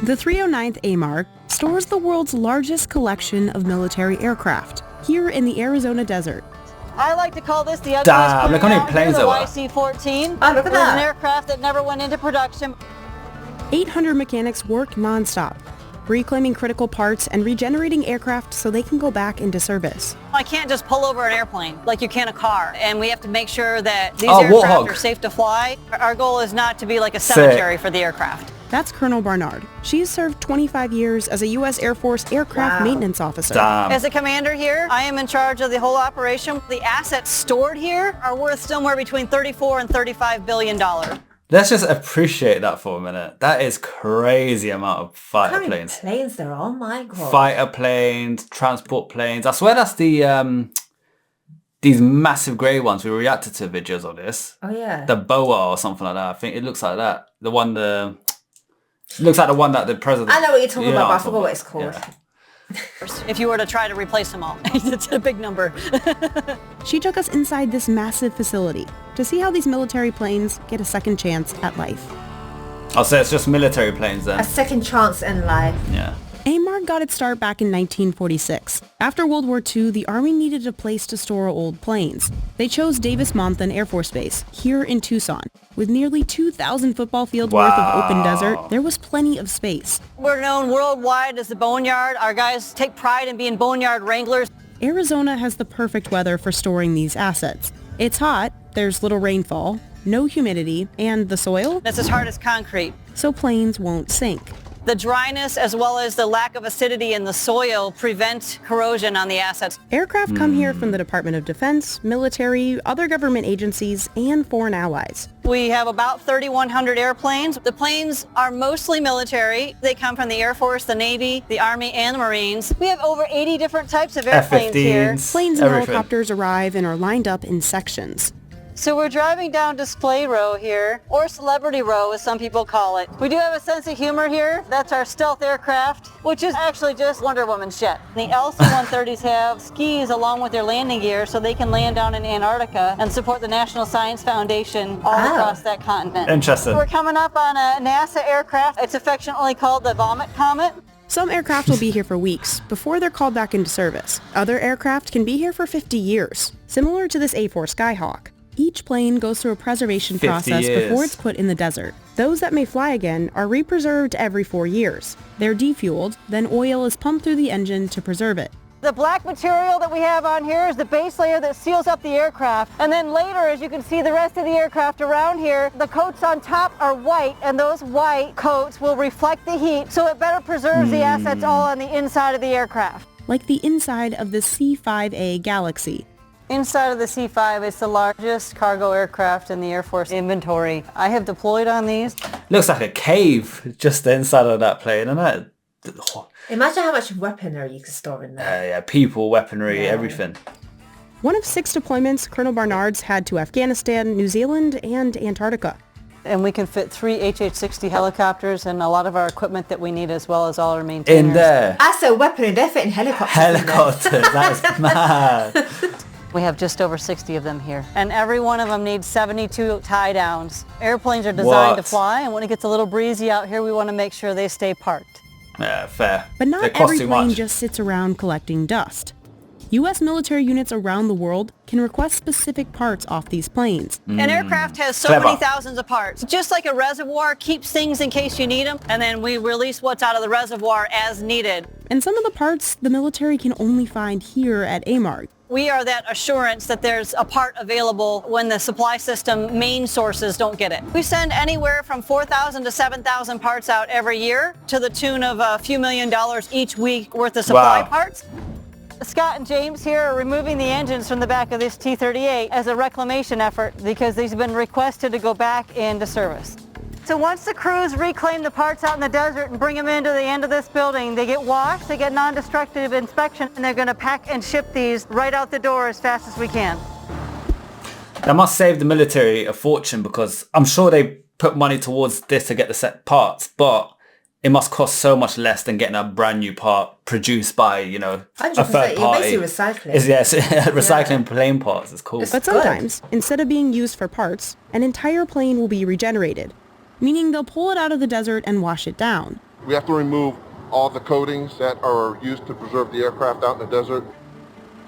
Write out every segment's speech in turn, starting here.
The 309th AMARG stores the world's largest collection of military aircraft here in the Arizona desert. I like to call this the ugliest Damn, look how many plane planes out here, there the were. YC-14. Oh, look at It was that. an aircraft that never went into production. 800 mechanics work nonstop, reclaiming critical parts and regenerating aircraft so they can go back into service. I can't just pull over an airplane like you can a car, and we have to make sure that these Oh, aircraft Warthog. are safe to fly. Our goal is not to be like a cemetery for the aircraft. That's Colonel Barnard. She's served 25 years as a U.S. Air Force aircraft maintenance officer. Damn. As a commander here, I am in charge of the whole operation. The assets stored here are worth somewhere between $34 and $35 billion. Let's just appreciate that for a minute. That is crazy amount of fighter How many planes. planes there are? Oh my god. Fighter planes, transport planes. I swear that's the these massive grey ones. We reacted to videos of this. Oh yeah. The BOA or something like that. I think it looks like that. The one looks like the one that the president. I know what you're talking about, but I I'm forgot what it's talking called. about. If you were to try to replace them all, it's a big number. She took us inside this massive facility to see how these military planes get a second chance at life. I'll say it's just military planes then. A second chance in life. Yeah. AMARG got its start back in 1946. After World War II, the Army needed a place to store old planes. They chose Davis-Monthan Air Force Base, here in Tucson. With nearly 2,000 football fields worth of open desert, there was plenty of space. We're known worldwide as the Boneyard. Our guys take pride in being Boneyard Wranglers. Arizona has the perfect weather for storing these assets. It's hot, there's little rainfall, no humidity, and the soil, That's as hard as concrete. so planes won't sink. The dryness as well as the lack of acidity in the soil prevent corrosion on the assets. Aircraft come here from the Department of Defense, military, other government agencies, and foreign allies. We have about 3,100 airplanes. The planes are mostly military. They come from the Air Force, the Navy, the Army, and the Marines. We have over 80 different types of airplanes here. F-15s. Planes and everything. helicopters arrive and are lined up in sections. So we're driving down Display Row here, or Celebrity Row as some people call it. We do have a sense of humor here. That's our stealth aircraft, which is actually just Wonder Woman's jet. The LC-130s have skis along with their landing gear so they can land down in Antarctica and support the National Science Foundation all across that continent. Interesting. We're coming up on a NASA aircraft. It's affectionately called the Vomit Comet. Some aircraft will be here for weeks before they're called back into service. Other aircraft can be here for 50 years, similar to this A4 Skyhawk. Each plane goes through a preservation 50 process years. before it's put in the desert. Those that may fly again are represerved every 4 years. They're defueled, then oil is pumped through the engine to preserve it. The black material that we have on here is the base layer that seals up the aircraft. And then later, as you can see the rest of the aircraft around here, the coats on top are white, and those white coats will reflect the heat, so it better preserves the assets all on the inside of the aircraft. Like the inside of the C-5A Galaxy. Inside of the C-5, it's the largest cargo aircraft in the Air Force inventory. I have deployed on these. Looks like a cave just inside of that plane, isn't it? Imagine how much weaponry you could store in there. Yeah, people, weaponry, everything. One of 6 deployments Colonel Barnard's had to Afghanistan, New Zealand, and Antarctica. And we can fit 3 HH-60 helicopters and a lot of our equipment that we need as well as all our maintainers. In there. I said weaponry, they're fitting helicopters. Helicopters, that is mad. We have just over 60 of them here. And every one of them needs 72 tie downs. Airplanes are designed to What? fly, and when it gets a little breezy out here, we want to make sure they stay parked. Yeah, fair. But not They cost every too plane much. just sits around collecting dust. U.S. military units around the world can request specific parts off these planes. An aircraft has so Clever. many thousands of parts. Just like a reservoir keeps things in case you need them, and then we release what's out of the reservoir as needed. And some of the parts the military can only find here at AMARG. We are that assurance that there's a part available when the supply system main sources don't get it. We send anywhere from 4,000 to 7,000 parts out every year to the tune of a few $1 million each week worth of supply Wow. parts. Scott and James here are removing the engines from the back of this T-38 as a reclamation effort because these have been requested to go back into service. So once the crews reclaim the parts out in the desert and bring them into the end of this building, they get washed, they get non-destructive inspection, and they're going to pack and ship these right out the door as fast as we can. That must save the military a fortune because I'm sure they put money towards this to get the set parts, but it must cost so much less than getting a brand new part produced by, you know, a 100%, third you're party. basically recycling. Yes, recycling plane parts is cool. But sometimes, instead of being used for parts, an entire plane will be regenerated, meaning they'll pull it out of the desert and wash it down. We have to remove all the coatings that are used to preserve the aircraft out in the desert.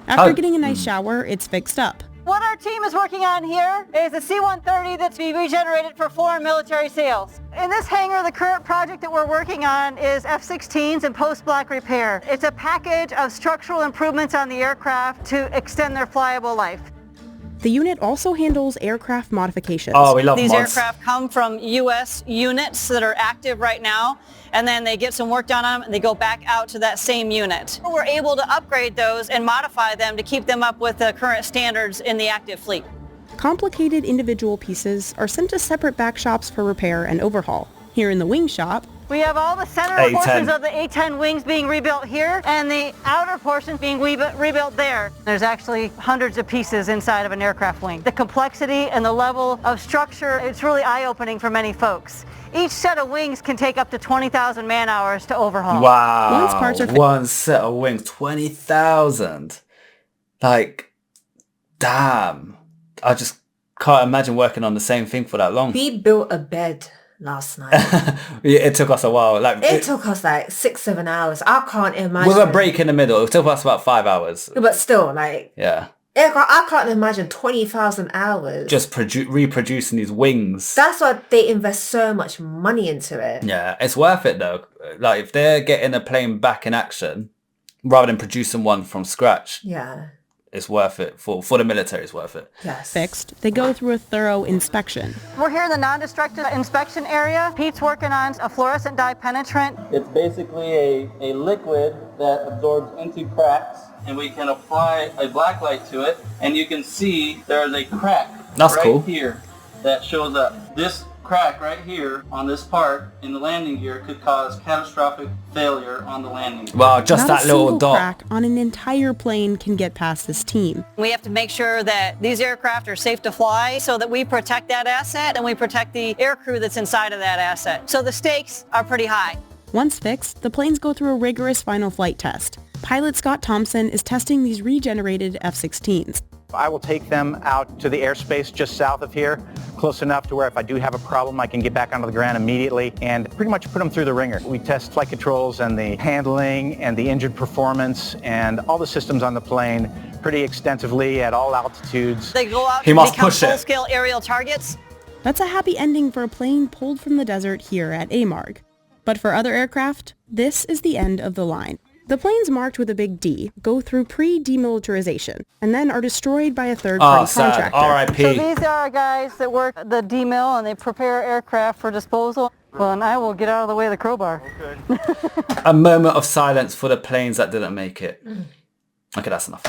After getting a nice shower, it's fixed up. What our team is working on here is a C-130 that's being regenerated for foreign military sales. In this hangar, the current project that we're working on is F-16s and post-black repair. It's a package of structural improvements on the aircraft to extend their flyable life. The unit also handles aircraft modifications. Oh, we love These mods. aircraft come from U.S. units that are active right now, and then they get some work done on them, and they go back out to that same unit. We're able to upgrade those and modify them to keep them up with the current standards in the active fleet. Complicated individual pieces are sent to separate back shops for repair and overhaul. Here in the wing shop, We have all the center A-10. portions of the A-10 wings being rebuilt here and the outer portions being rebuilt there. There's actually hundreds of pieces inside of an aircraft wing. The complexity and the level of structure, it's really eye-opening for many folks. Each set of wings can take up to 20,000 man-hours to overhaul. Wow. Once parts are One set of wings, 20,000. Like, damn. I just can't imagine working on the same thing for that long. We built a bed last night. It took us a while. Like It took us like 6-7 hours. I can't imagine. with a break in the middle, it took us about 5 hours. But still, like, Yeah. I can't imagine 20,000 hours. Just reproducing these wings. That's why they invest so much money into it. Yeah, it's worth it though. Like if they're getting a plane back in action rather than producing one from scratch, Yeah. it's worth it. For the military, it's worth it. Yes. fixed, they go through a thorough inspection. We're here in the non-destructive inspection area. Pete's working on a fluorescent dye penetrant. It's basically a liquid that absorbs into cracks, and we can apply a black light to it, and you can see there is a crack That's right cool. here that shows up. This crack right here on this part in the landing gear could cause catastrophic failure on the landing gear. Wow, just Not that a little single dot. crack on an entire plane can get past this team. We have to make sure that these aircraft are safe to fly so that we protect that asset and we protect the aircrew that's inside of that asset. So the stakes are pretty high. Once fixed, the planes go through a rigorous final flight test. Pilot Scott Thompson is testing these regenerated F-16s. I will take them out to the airspace just south of here, close enough to where if I do have a problem, I can get back onto the ground immediately and pretty much put them through the ringer. We test flight controls and the handling and the engine performance and all the systems on the plane pretty extensively at all altitudes. They go out He to must become push it. full-scale aerial targets. That's a happy ending for a plane pulled from the desert here at AMARG. But for other aircraft, this is the end of the line. The planes marked with a big D go through pre-demilitarization and then are destroyed by a third-party Oh, sad. contractor. So R.I.P. these are our guys that work the D-mill and they prepare aircraft for disposal. Well, and I will get out of the way of the crowbar. A moment of silence for the planes that didn't make it. Okay, that's enough.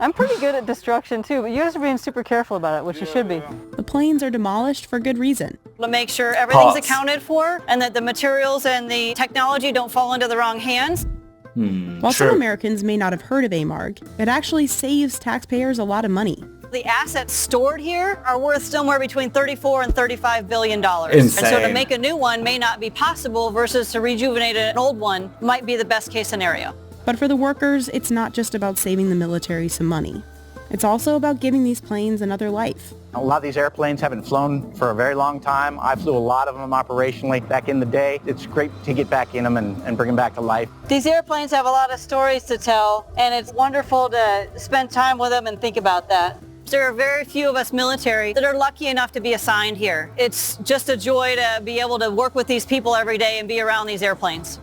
I'm pretty good at destruction too, but you guys are being super careful about it, which you should be. The planes are demolished for good reason. To make sure everything's Parts. accounted for and that the materials and the technology don't fall into the wrong hands. While True. some Americans may not have heard of AMARG, it actually saves taxpayers a lot of money. The assets stored here are worth somewhere between $34 and $35 billion. And so to Insane. make a new one may not be possible versus to rejuvenate an old one might be the best case scenario. But for the workers, it's not just about saving the military some money. It's also about giving these planes another life. A lot of these airplanes haven't flown for a very long time. I flew a lot of them operationally back in the day. It's great to get back in them and bring them back to life. These airplanes have a lot of stories to tell, and it's wonderful to spend time with them and think about that. There are very few of us military that are lucky enough to be assigned here. It's just a joy to be able to work with these people every day and be around these airplanes.